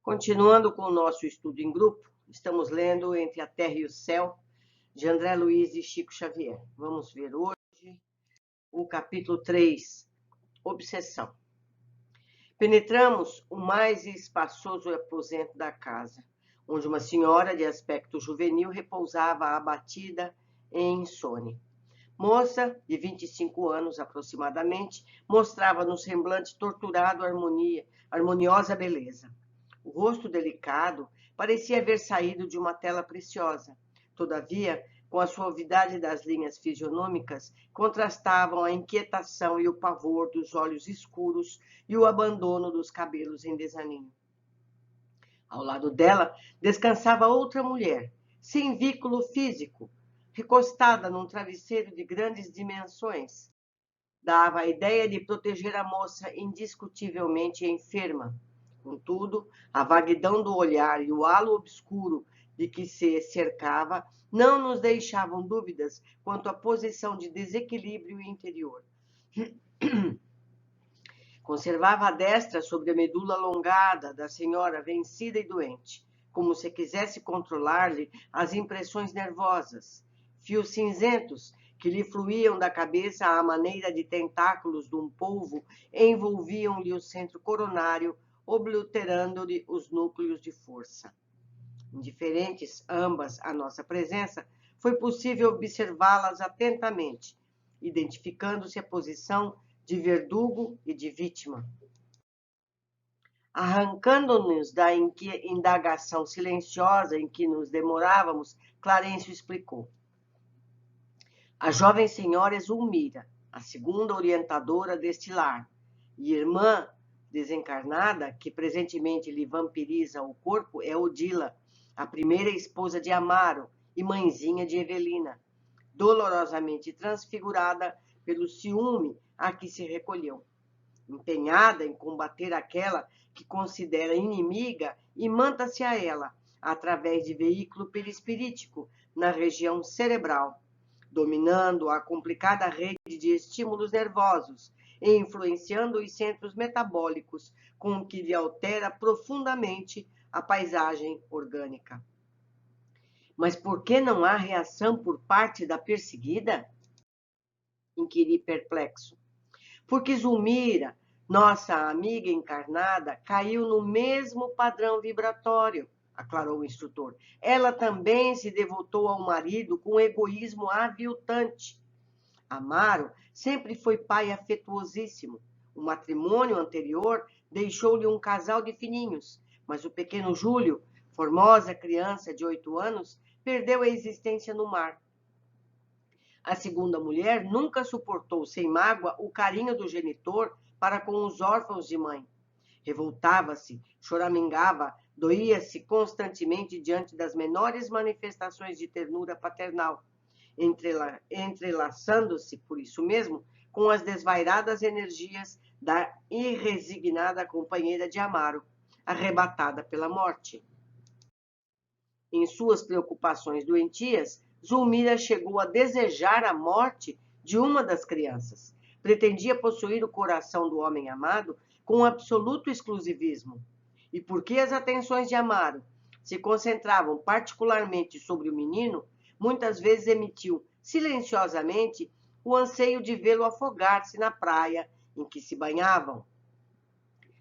Continuando com o nosso estudo em grupo, estamos lendo Entre a Terra e o Céu, de André Luiz e Chico Xavier. Vamos ver hoje o capítulo 3, Obsessão. Penetramos o mais espaçoso aposento da casa, onde uma senhora de aspecto juvenil repousava abatida em insônia. Moça, de 25 anos aproximadamente, mostrava no semblante torturado harmoniosa beleza. O rosto delicado parecia haver saído de uma tela preciosa. Todavia, com a suavidade das linhas fisionômicas, contrastavam a inquietação e o pavor dos olhos escuros e o abandono dos cabelos em desaninho. Ao lado dela descansava outra mulher, sem vínculo físico, recostada num travesseiro de grandes dimensões. Dava a ideia de proteger a moça indiscutivelmente enferma. Contudo, a vaguidão do olhar e o halo obscuro de que se cercava não nos deixavam dúvidas quanto à posição de desequilíbrio interior. Conservava a destra sobre a medula alongada da senhora vencida e doente, como se quisesse controlar-lhe as impressões nervosas. Fios cinzentos que lhe fluíam da cabeça à maneira de tentáculos de um polvo envolviam-lhe o centro coronário, obliterando-lhe os núcleos de força. Indiferentes ambas à nossa presença, foi possível observá-las atentamente, identificando-se a posição de verdugo e de vítima. Arrancando-nos da indagação silenciosa em que nos demorávamos, Clarencio explicou. A jovem senhora é Zulmira, a segunda orientadora deste lar, e irmã desencarnada, que presentemente lhe vampiriza o corpo, é Odila, a primeira esposa de Amaro e mãezinha de Evelina, dolorosamente transfigurada pelo ciúme a que se recolheu. Empenhada em combater aquela que considera inimiga, imanta-se a ela, através de veículo perispirítico, na região cerebral, dominando a complicada rede de estímulos nervosos e influenciando os centros metabólicos, com o que lhe altera profundamente a paisagem orgânica. Mas por que não há reação por parte da perseguida? Inquiri perplexo. Porque Zulmira, nossa amiga encarnada, caiu no mesmo padrão vibratório, aclarou o instrutor. Ela também se devotou ao marido com egoísmo aviltante. Amaro sempre foi pai afetuosíssimo. O matrimônio anterior deixou-lhe um casal de filhinhos, mas o pequeno Júlio, formosa criança de 8 anos, perdeu a existência no mar. A segunda mulher nunca suportou sem mágoa o carinho do genitor para com os órfãos de mãe. Revoltava-se, choramingava, doía-se constantemente diante das menores manifestações de ternura paternal, entrelaçando-se, por isso mesmo, com as desvairadas energias da irresignada companheira de Amaro, arrebatada pela morte. Em suas preocupações doentias, Zulmira chegou a desejar a morte de uma das crianças. Pretendia possuir o coração do homem amado com absoluto exclusivismo. E porque as atenções de Amaro se concentravam particularmente sobre o menino, muitas vezes emitiu silenciosamente o anseio de vê-lo afogar-se na praia em que se banhavam.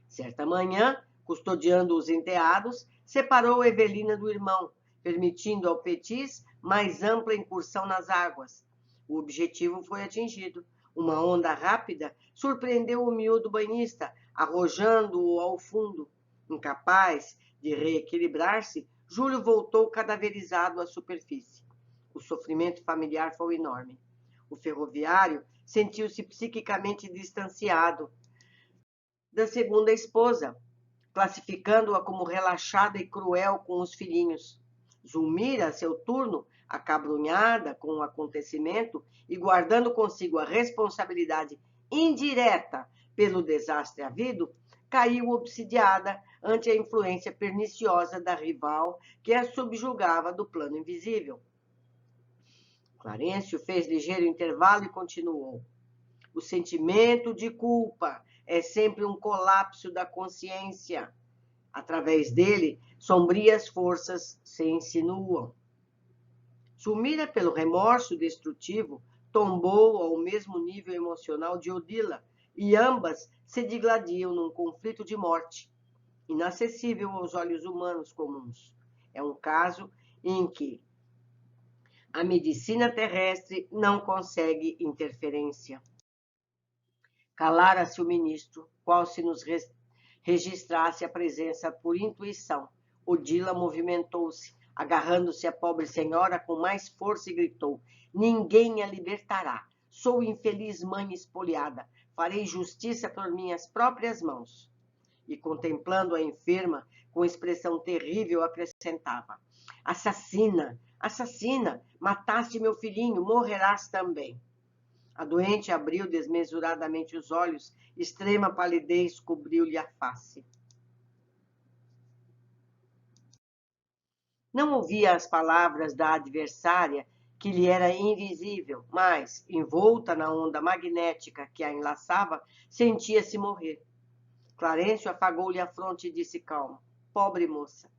Certa manhã, custodiando os enteados, separou Evelina do irmão, permitindo ao Petis mais ampla incursão nas águas. O objetivo foi atingido. Uma onda rápida surpreendeu o miúdo banhista, arrojando-o ao fundo. Incapaz de reequilibrar-se, Júlio voltou cadaverizado à superfície. O sofrimento familiar foi enorme. O ferroviário sentiu-se psiquicamente distanciado da segunda esposa, classificando-a como relaxada e cruel com os filhinhos. Zulmira, a seu turno, acabrunhada com o acontecimento e guardando consigo a responsabilidade indireta pelo desastre havido, caiu obsidiada ante a influência perniciosa da rival que a subjugava do plano invisível. Clarencio fez ligeiro intervalo e continuou. O sentimento de culpa é sempre um colapso da consciência. Através dele, sombrias forças se insinuam. Zulmira, pelo remorso destrutivo, tombou ao mesmo nível emocional de Odila, e ambas se digladiam num conflito de morte, inacessível aos olhos humanos comuns. É um caso em que a medicina terrestre não consegue interferência. Calara-se o ministro, qual se nos registrasse a presença por intuição. Odila movimentou-se, agarrando-se à pobre senhora com mais força e gritou: ninguém a libertará. Sou infeliz mãe espoliada. Farei justiça por minhas próprias mãos. E, contemplando a enferma, com expressão terrível, acrescentava: assassina, assassina, mataste meu filhinho, morrerás também. A doente abriu desmesuradamente os olhos, extrema palidez cobriu-lhe a face. Não ouvia as palavras da adversária, que lhe era invisível, mas, envolta na onda magnética que a enlaçava, sentia-se morrer. Clarencio afagou-lhe a fronte e disse calmo: pobre moça.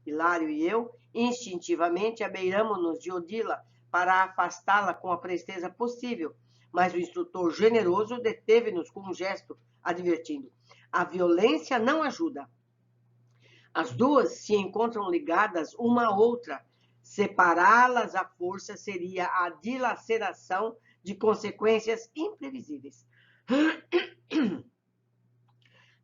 Hilário e eu, instintivamente, abeiramo-nos de Odila para afastá-la com a presteza possível, mas o instrutor generoso deteve-nos com um gesto, advertindo: a violência não ajuda. As duas se encontram ligadas uma à outra. Separá-las à força seria a dilaceração de consequências imprevisíveis.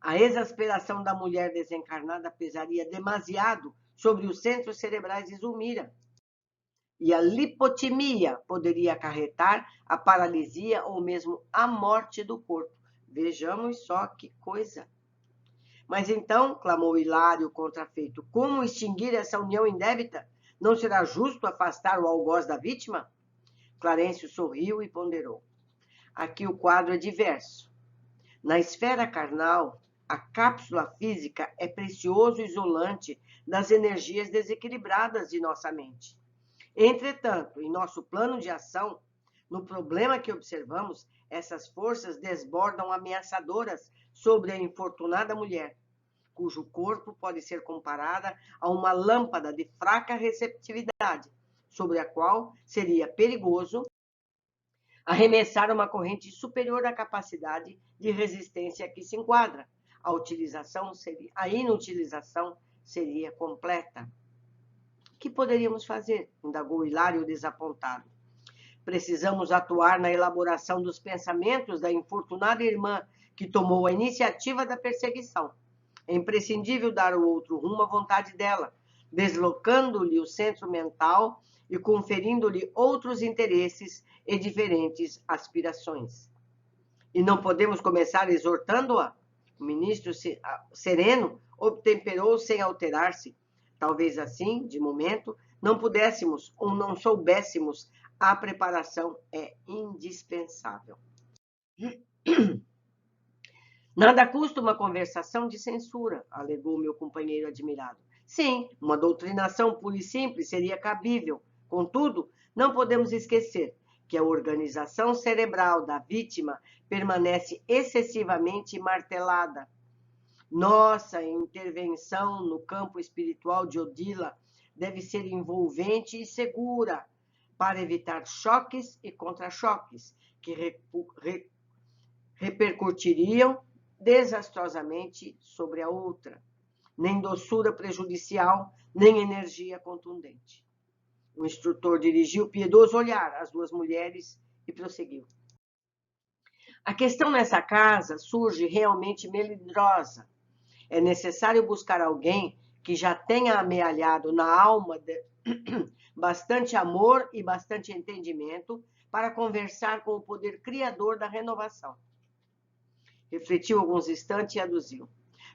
A exasperação da mulher desencarnada pesaria demasiado sobre os centros cerebrais de Zulmira. E a lipotimia poderia acarretar a paralisia ou mesmo a morte do corpo. Vejamos só que coisa. Mas então, clamou Hilário contrafeito, como extinguir essa união indébita? Não será justo afastar o algoz da vítima? Clarencio sorriu e ponderou. Aqui o quadro é diverso. Na esfera carnal, a cápsula física é precioso isolante das energias desequilibradas de nossa mente. Entretanto, em nosso plano de ação, no problema que observamos, essas forças desbordam ameaçadoras sobre a infortunada mulher, cujo corpo pode ser comparada a uma lâmpada de fraca receptividade, sobre a qual seria perigoso arremessar uma corrente superior à capacidade de resistência a que se enquadra. A inutilização seria completa. O que poderíamos fazer? Indagou Hilário desapontado. Precisamos atuar na elaboração dos pensamentos da infortunada irmã que tomou a iniciativa da perseguição. É imprescindível dar o outro rumo à vontade dela, deslocando-lhe o centro mental e conferindo-lhe outros interesses e diferentes aspirações. E não podemos começar exortando-a? O ministro sereno obtemperou sem alterar-se. Talvez assim, de momento, não pudéssemos ou não soubéssemos. A preparação é indispensável. Nada custa uma conversação de censura, alegou meu companheiro admirado. Sim, uma doutrinação pura e simples seria cabível. Contudo, não podemos esquecer que a organização cerebral da vítima permanece excessivamente martelada. Nossa intervenção no campo espiritual de Odila deve ser envolvente e segura, para evitar choques e contra-choques que repercutiriam desastrosamente sobre a outra. Nem doçura prejudicial, nem energia contundente. O instrutor dirigiu piedoso olhar às duas mulheres e prosseguiu. A questão nessa casa surge realmente melindrosa. É necessário buscar alguém que já tenha amealhado na alma bastante amor e bastante entendimento para conversar com o poder criador da renovação. Refletiu alguns instantes e aduziu.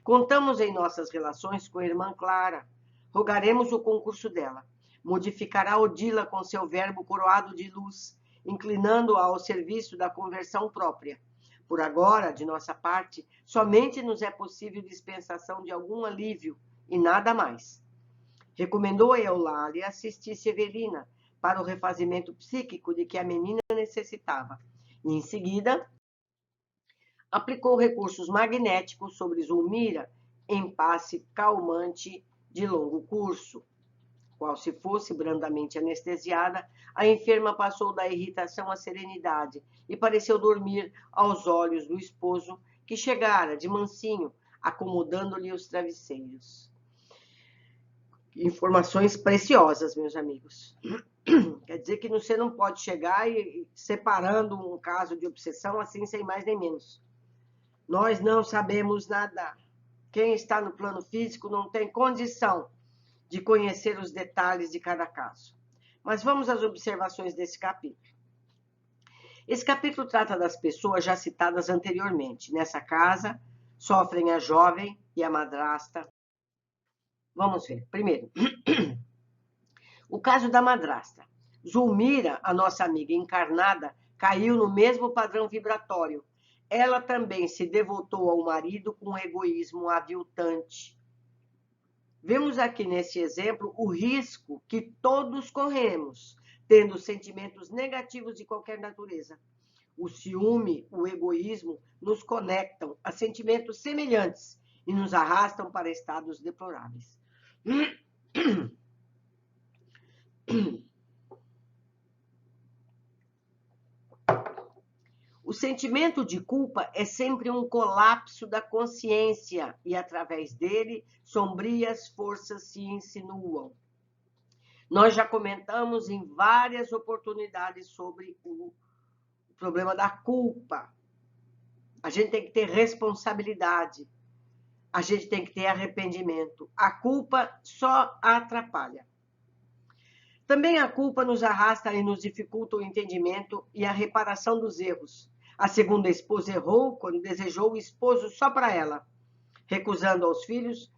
Contamos em nossas relações com a irmã Clara. Rogaremos o concurso dela. Modificará Odila com seu verbo coroado de luz, inclinando-a ao serviço da conversão própria. Por agora, de nossa parte, somente nos é possível dispensação de algum alívio e nada mais. Recomendou a Eulália assistisse Evelina para o refazimento psíquico de que a menina necessitava. E, em seguida, aplicou recursos magnéticos sobre Zulmira, em passe calmante de longo curso. Qual se fosse brandamente anestesiada, a enferma passou da irritação à serenidade e pareceu dormir aos olhos do esposo, que chegara de mansinho, acomodando-lhe os travesseiros. Informações preciosas, meus amigos. Quer dizer que você não pode chegar e separando um caso de obsessão assim, sem mais nem menos. Nós não sabemos nada. Quem está no plano físico não tem condição de conhecer os detalhes de cada caso. Mas vamos às observações desse capítulo. Esse capítulo trata das pessoas já citadas anteriormente. Nessa casa, sofrem a jovem e a madrasta. Vamos ver. Primeiro, o caso da madrasta. Zulmira, a nossa amiga encarnada, caiu no mesmo padrão vibratório. Ela também se devotou ao marido com um egoísmo aviltante. Vemos aqui nesse exemplo o risco que todos corremos, tendo sentimentos negativos de qualquer natureza. O ciúme, o egoísmo nos conectam a sentimentos semelhantes e nos arrastam para estados deploráveis. O sentimento de culpa é sempre um colapso da consciência e, através dele, sombrias forças se insinuam. Nós já comentamos em várias oportunidades sobre o problema da culpa. A gente tem que ter responsabilidade. A gente tem que ter arrependimento. A culpa só atrapalha. Também a culpa nos arrasta e nos dificulta o entendimento e a reparação dos erros. A segunda esposa errou quando desejou o esposo só para ela, recusando aos filhos,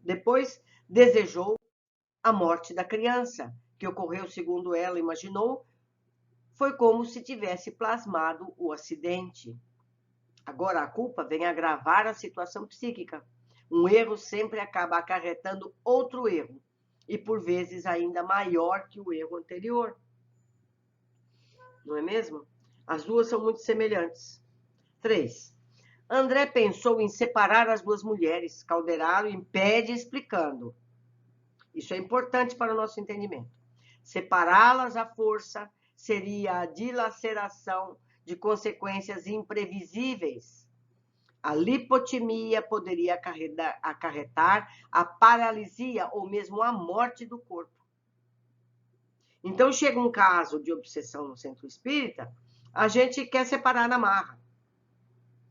depois desejou a morte da criança, que ocorreu segundo ela imaginou, foi como se tivesse plasmado o acidente. Agora a culpa vem agravar a situação psíquica. Um erro sempre acaba acarretando outro erro, e por vezes ainda maior que o erro anterior. Não é mesmo? As duas são muito semelhantes. 3. André pensou em separar as duas mulheres. Calderaro impede explicando. Isso é importante para o nosso entendimento. Separá-las à força seria a dilaceração de consequências imprevisíveis. A lipotimia poderia acarretar a paralisia ou mesmo a morte do corpo. Então, chega um caso de obsessão no centro espírita, a gente quer separar na marra,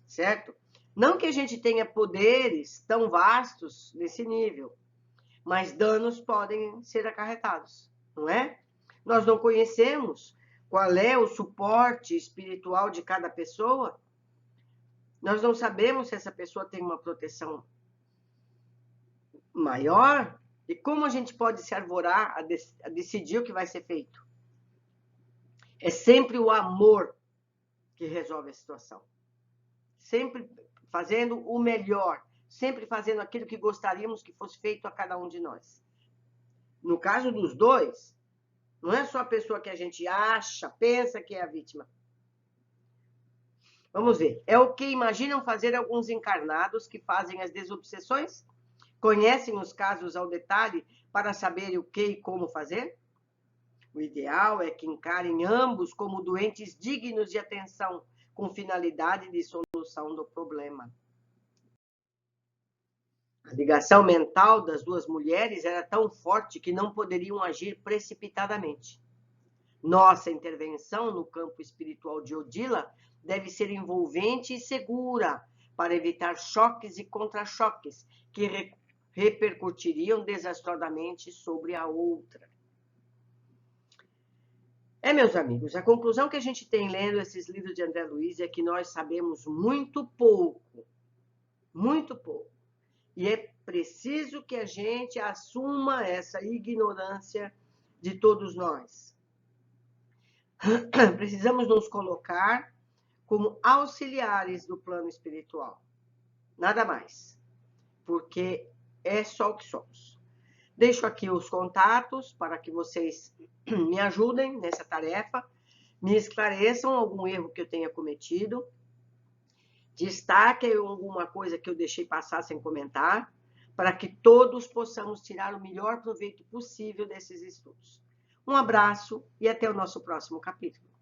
certo? Não que a gente tenha poderes tão vastos nesse nível, mas danos podem ser acarretados, não é? Nós não conhecemos qual é o suporte espiritual de cada pessoa. Nós não sabemos se essa pessoa tem uma proteção maior e como a gente pode se arvorar a decidir o que vai ser feito. É sempre o amor que resolve a situação. Sempre fazendo o melhor, sempre fazendo aquilo que gostaríamos que fosse feito a cada um de nós. No caso dos dois, não é só a pessoa que a gente acha, pensa que é a vítima. Vamos ver. É o que imaginam fazer alguns encarnados que fazem as desobsessões? Conhecem os casos ao detalhe para saberem o que e como fazer? O ideal é que encarem ambos como doentes dignos de atenção, com finalidade de solução do problema. A ligação mental das duas mulheres era tão forte que não poderiam agir precipitadamente. Nossa intervenção no campo espiritual de Odila deve ser envolvente e segura para evitar choques e contra-choques que repercutiriam desastrosamente sobre a outra. Meus amigos, a conclusão que a gente tem lendo esses livros de André Luiz é que nós sabemos muito pouco. E é preciso que a gente assuma essa ignorância de todos nós. Precisamos nos colocar como auxiliares do plano espiritual. Nada mais. Porque é só o que somos. Deixo aqui os contatos para que vocês me ajudem nessa tarefa, me esclareçam algum erro que eu tenha cometido. Destaque alguma coisa que eu deixei passar sem comentar, para que todos possamos tirar o melhor proveito possível desses estudos. Um abraço e até o nosso próximo capítulo.